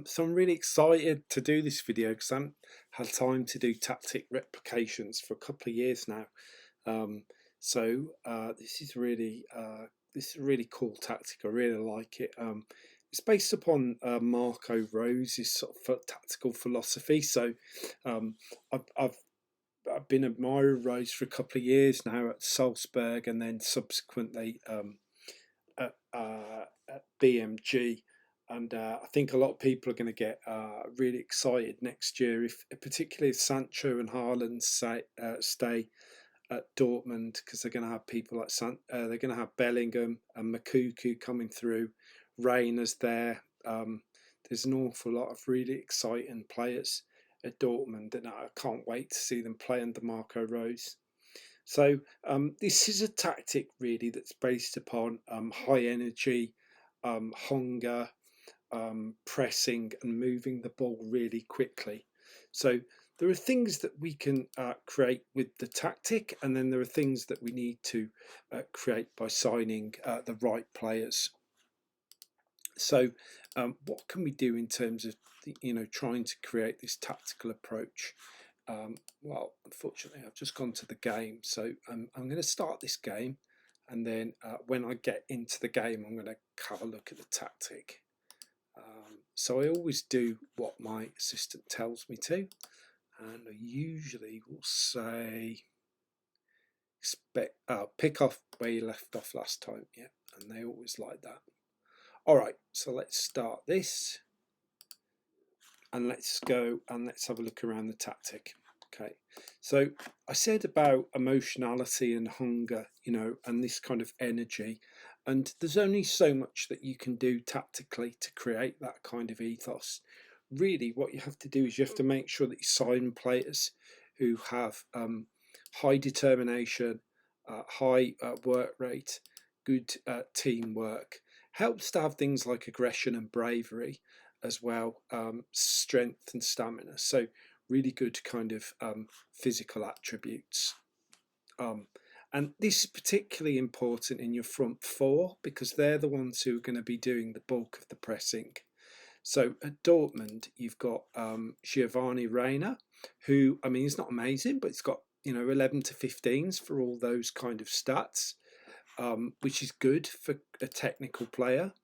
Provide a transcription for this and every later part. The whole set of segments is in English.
So I'm really excited to do this video because I haven't had time to do tactic replications for a couple of years now. Um, this is a really cool tactic. I really like it. It's based upon Marco Rose's sort of tactical philosophy. Um, I've, I've I've been admiring Rose for a couple of years now at Salzburg and then subsequently at BMG. And I think a lot of people are going to get really excited next year, if particularly if Sancho and Haaland stay at Dortmund, because they're going to have people like they're going to have Bellingham and Makuku coming through. Reyna's there. There's an awful lot of really exciting players at Dortmund, and I can't wait to see them play under Marco Rose. So this is a tactic really that's based upon high energy, hunger, pressing and moving the ball really quickly. So there are things that we can create with the tactic, and then there are things that we need to create by signing the right players. So what can we do in terms of trying to create this tactical approach? Well, unfortunately, I've just gone to the game, so I'm going to start this game, and then when I get into the game, I'm going to have a look at the tactic. So I always do what my assistant tells me to, and I usually will say pick off where you left off last time. Yeah, and they always like that. All right, so let's start this, and let's go and let's have a look around the tactic. Okay, so I said about emotionality and hunger, and this kind of energy, and there's only so much that you can do tactically to create that kind of ethos. Really, what you have to do is you have to make sure that you sign players who have high determination, high work rate, good teamwork. Helps to have things like aggression and bravery as well, strength and stamina. So really good kind of physical attributes. And this is particularly important in your front four because they're the ones who are going to be doing the bulk of the pressing. So at Dortmund, you've got Giovanni Reina, who, I mean, he's not amazing, but he's got 11 to 15s for all those kind of stats, which is good for a technical player.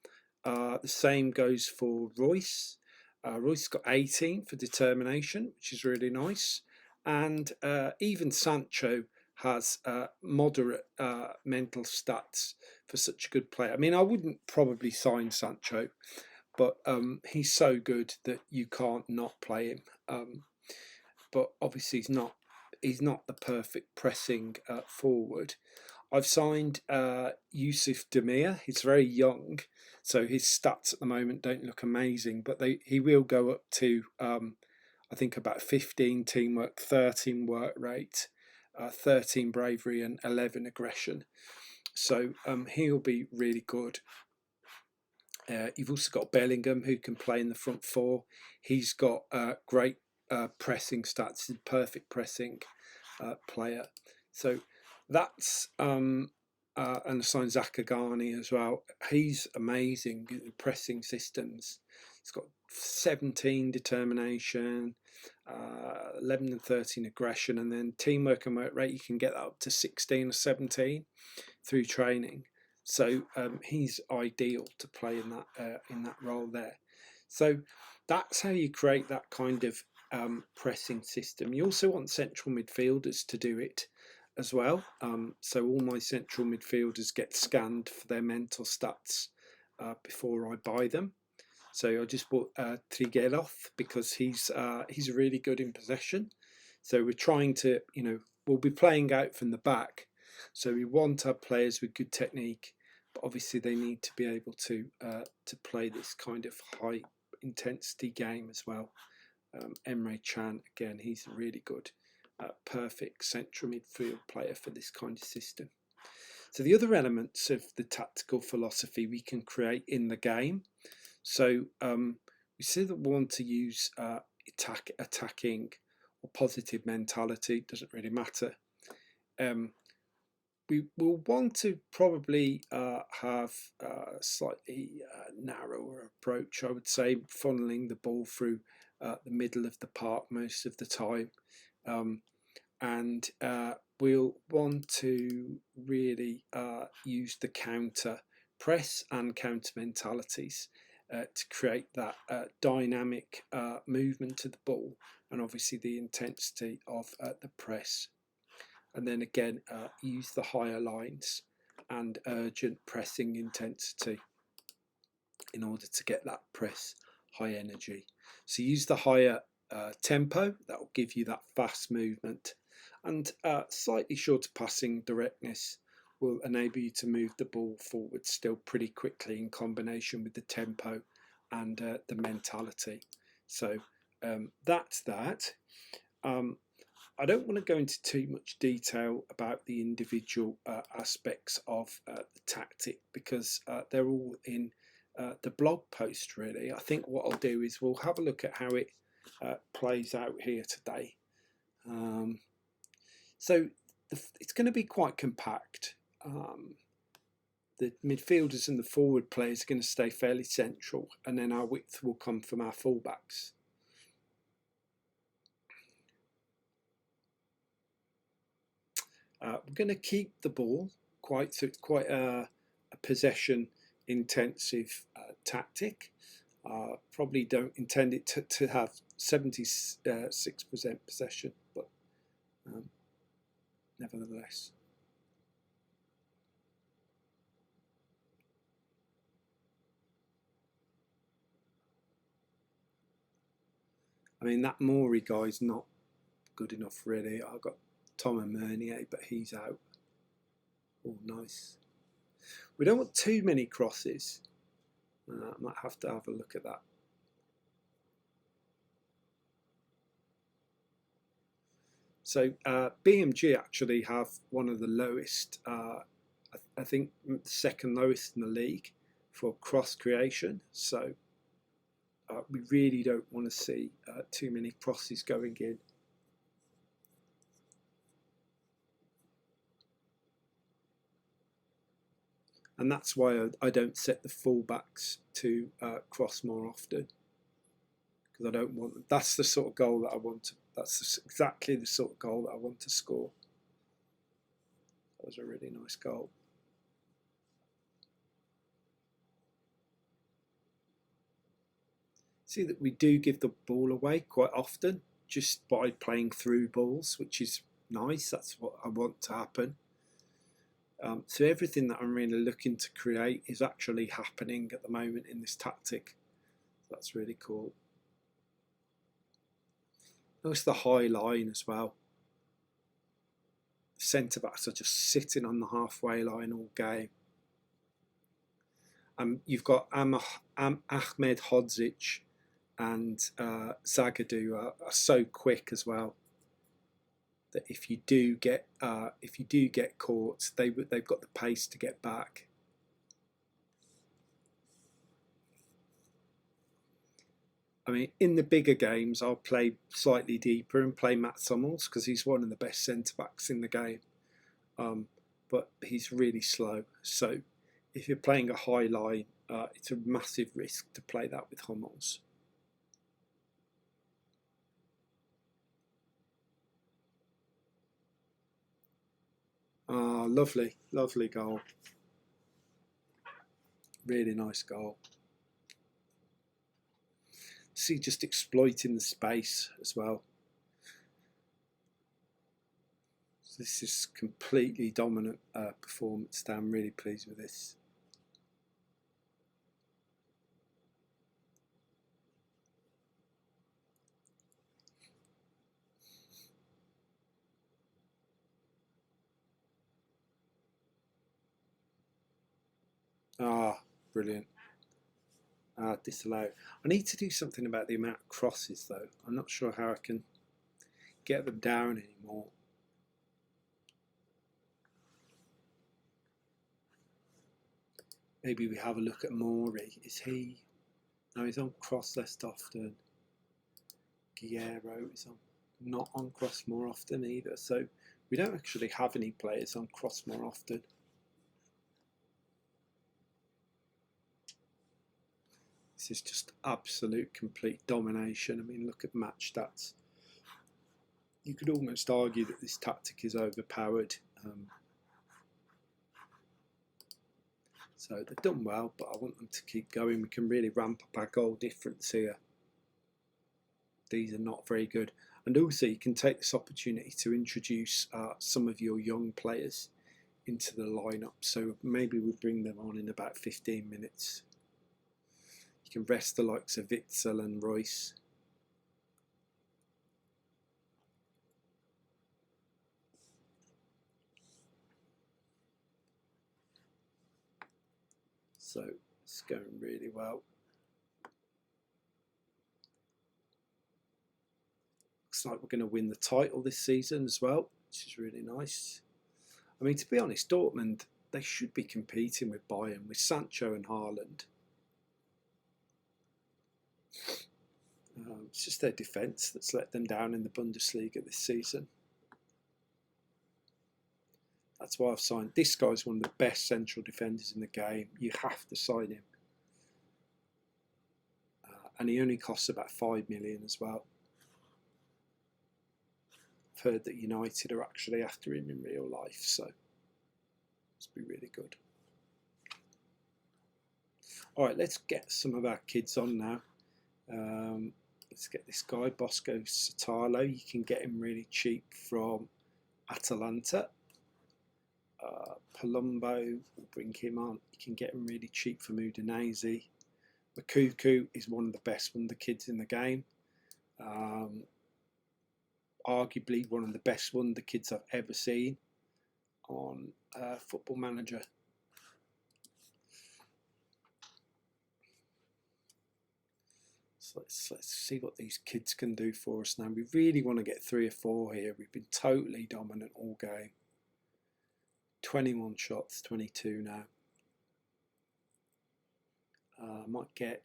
The same goes for Royce. Royce's got 18 for determination, which is really nice. And even Sancho has moderate mental stats for such a good player. I mean, I wouldn't probably sign Sancho, but he's so good that you can't not play him. But obviously, he's not the perfect pressing forward. I've signed Yusuf Demir. He's very young, so his stats at the moment don't look amazing, but he will go up to I think about 15 teamwork, 13 work rate, 13 bravery, and 11 aggression. So he'll be really good. You've also got Bellingham, who can play in the front four. He's got great pressing stats. He's a perfect pressing player. So that's and assigned Zakagani as well. He's amazing in pressing systems. He's got 17 determination, 11 and 13 aggression, and then teamwork and work rate. You can get that up to 16 or 17 through training. So he's ideal to play in that role there. So that's how you create that kind of pressing system. You also want central midfielders to do it as well. So all my central midfielders get scanned for their mental stats before I buy them. So I just bought Trigelov because he's really good in possession. So we're trying to, we'll be playing out from the back. So we want our players with good technique, but obviously they need to be able to play this kind of high intensity game as well. Emre Can, again, he's a really good, perfect central midfield player for this kind of system. So the other elements of the tactical philosophy we can create in the game. So we see that we want to use attacking or positive mentality. Doesn't really matter. we will want to probably have a slightly narrower approach, I would say, funneling the ball through the middle of the park most of the time. And we'll want to really use the counter press and counter mentalities to create that dynamic movement of the ball, and obviously the intensity of the press. And then again, use the higher lines and urgent pressing intensity in order to get that press high energy. So use the higher tempo, that will give you that fast movement, and slightly shorter passing directness will enable you to move the ball forward still pretty quickly in combination with the tempo and the mentality. So that's that. I don't want to go into too much detail about the individual aspects of the tactic, because they're all in the blog post really. I think what I'll do is we'll have a look at how it plays out here today. So it's going to be quite compact. The midfielders and the forward players are going to stay fairly central, and then our width will come from our fullbacks. We're going to keep the ball so it's quite a possession intensive tactic. Probably don't intend it to have 76% possession, but nevertheless. I mean, that Maury guy's not good enough really. I've got Tom and Meunier, but he's out. Oh, nice. We don't want too many crosses. I might have to have a look at that. So BMG actually have one of the lowest, I think the second lowest in the league for cross creation. So we really don't want to see too many crosses going in. And that's why I don't set the fullbacks to cross more often, because I don't want. That's the sort of goal that I want to. That's exactly the sort of goal that I want to score. That was a really nice goal. See that we do give the ball away quite often just by playing through balls, which is nice. That's what I want to happen. So everything that I'm really looking to create is actually happening at the moment in this tactic. That's really cool. Notice the high line as well. Centre backs are just sitting on the halfway line all game. You've got Ahmed Hodzic and Zagadou are so quick as well, that if you do get caught, they've got the pace to get back. I mean, in the bigger games, I'll play slightly deeper and play Matt Summels because he's one of the best centre backs in the game. But he's really slow. So if you're playing a high line, it's a massive risk to play that with Hummels. Lovely, lovely goal. Really nice goal. See, just exploiting the space as well. So this is completely dominant performance. I'm really pleased with this. Brilliant. Disallowed. I need to do something about the amount of crosses though. I'm not sure how I can get them down anymore. Maybe we have a look at Maury. Is he? No, he's on cross less often. Guerrero is not on cross more often either. So We don't actually have any players on cross more often. This is just absolute complete domination. I mean, look at match stats. You could almost argue that this tactic is overpowered. So they've done well, but I want them to keep going. We can really ramp up our goal difference here. These are not very good. And also you can take this opportunity to introduce some of your young players into the lineup. So maybe we'll bring them on in about 15 minutes. You can rest the likes of Witzel and Royce. So it's going really well. Looks like we're going to win the title this season as well, which is really nice. I mean, to be honest, Dortmund, they should be competing with Bayern, with Sancho and Haaland. It's just their defence that's let them down in the Bundesliga this season. That's why I've signed. This guy's one of the best central defenders in the game. You have to sign him. And he only costs about 5 million as well. I've heard that United are actually after him in real life, so must be really good. All right, let's get some of our kids on now. Let's get this guy, Bosco Satalo. You can get him really cheap from Atalanta. Palumbo, we'll bring him on. You can get him really cheap from Udinese. Makuku is one of the best wonder kids in the game. Arguably one of the best wonder kids I've ever seen on Football Manager. So let's see what these kids can do for us now. We really want to get 3 or 4 here. We've been totally dominant all game. 21 shots, 22 now. I might get,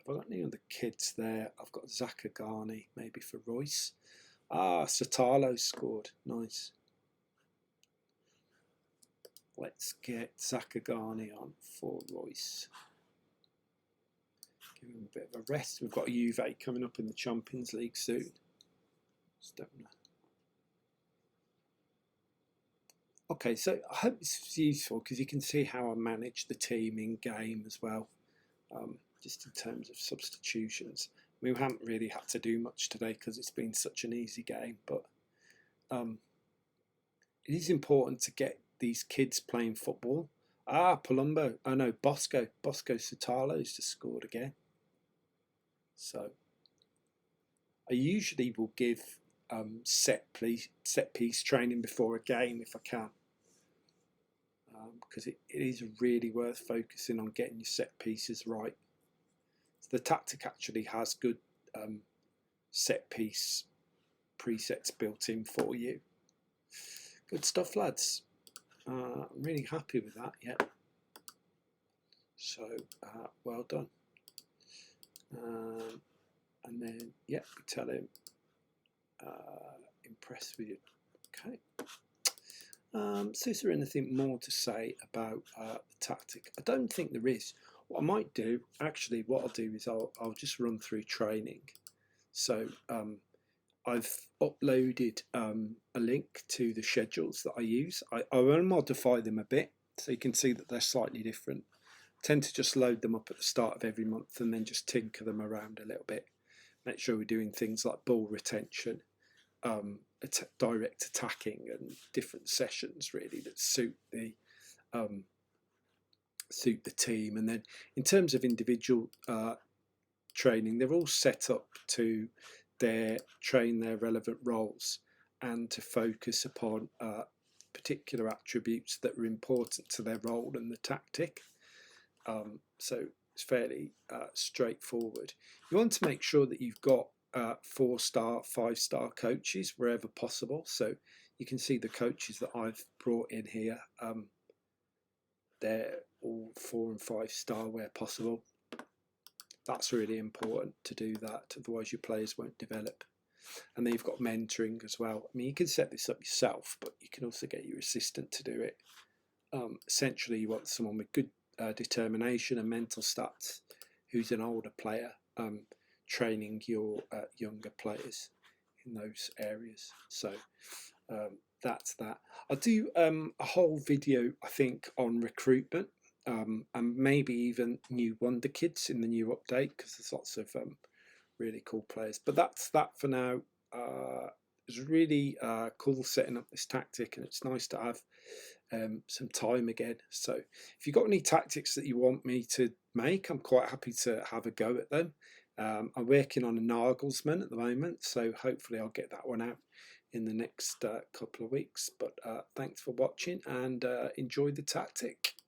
have I got any other kids there? I've got Zakagani, maybe for Royce. Satalo scored, nice. Let's get Zakagani on for Royce. Give him a bit of a rest. We've got a Juve coming up in the Champions League soon. Just don't know. Okay, so I hope this is useful because you can see how I manage the team in game as well, just in terms of substitutions. We haven't really had to do much today because it's been such an easy game, but it is important to get these kids playing football. Palumbo, oh no, Bosco Satalo's just scored again. So I usually will give set piece training before a game if I can, because it is really worth focusing on getting your set pieces right. So the tactic actually has good set piece presets built in for you. Good stuff, lads. I'm really happy with that. Yeah. So well done. And then we tell him impressed with you. Okay. So is there anything more to say about the tactic? I don't think there is. What I might do, actually, what I'll do is I'll just run through training. So I've uploaded a link to the schedules that I use. I will modify them a bit so you can see that they're slightly different. I tend to just load them up at the start of every month and then just tinker them around a little bit. Make sure we're doing things like ball retention, direct attacking, and different sessions really that suit the team. And then in terms of individual training, they're all set up to train their relevant roles and to focus upon particular attributes that are important to their role and the tactic. So it's fairly straightforward. You want to make sure that you've got 4-star, 5-star coaches wherever possible. So you can see the coaches that I've brought in here. They're all 4 and 5-star where possible. That's really important to do that, otherwise your players won't develop. And then you've got mentoring as well. I mean, you can set this up yourself, but you can also get your assistant to do it. Essentially, you want someone with good determination and mental stats, who's an older player, training your younger players in those areas. So that's that. I'll do a whole video, I think, on recruitment, and maybe even new Wonder Kids in the new update, because there's lots of really cool players. But that's that for now. It's really cool setting up this tactic, and it's nice to have some time again. So if you've got any tactics that you want me to make, I'm quite happy to have a go at them. I'm working on a Nagelsmann at the moment, so hopefully I'll get that one out in the next couple of weeks. But thanks for watching, and enjoy the tactic.